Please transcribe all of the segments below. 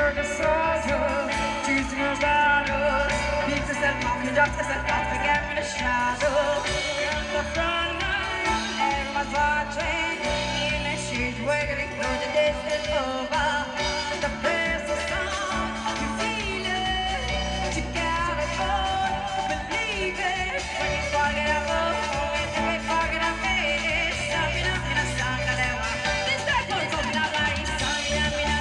You're the soldier, choosing your battles. Beat yourself up, you drop yourself off, again in the shadow. You're on the front line, everyone's watching. In the street, we're getting through the days is over. The place is on, you feel it, but you gotta go, believe it. When you forget about it, when you forget about it, stop it up in a song, and then this that goes up in a line, stop it up in a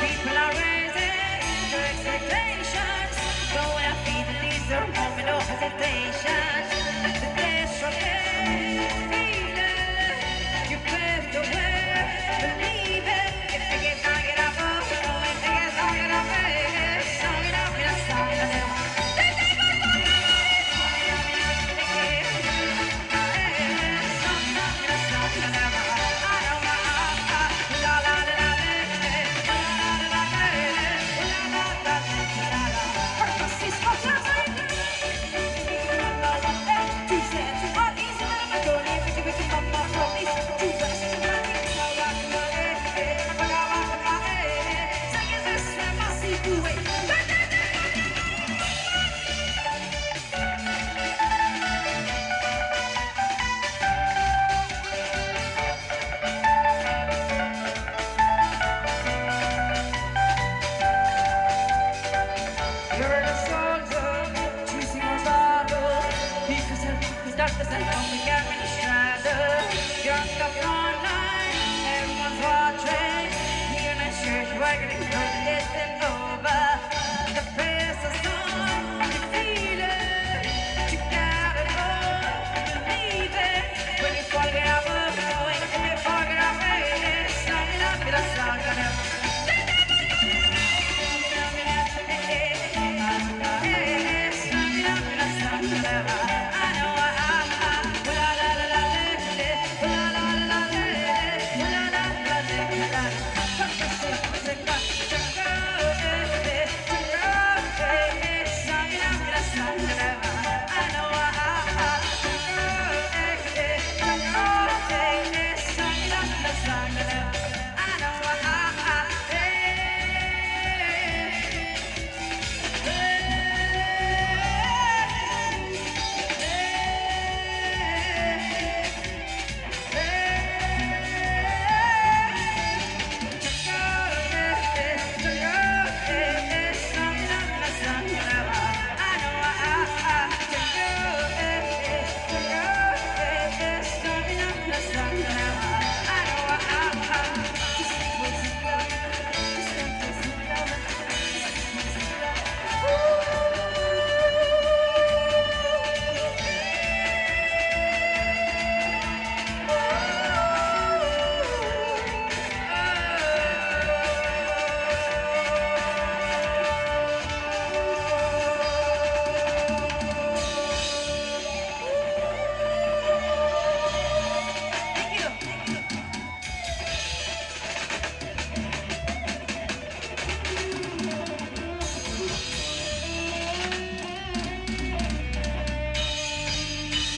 people are raising their expectations. So when I feel the leaves, they're moving, no hesitation. The days from here, feel it. You paved the way, believe it. If you get down, get up, oh, if you get down, get up, song it up in a song, and then darkness and home again in the shadow. You're on the front line, everyone's watching. Here in the church, we're getting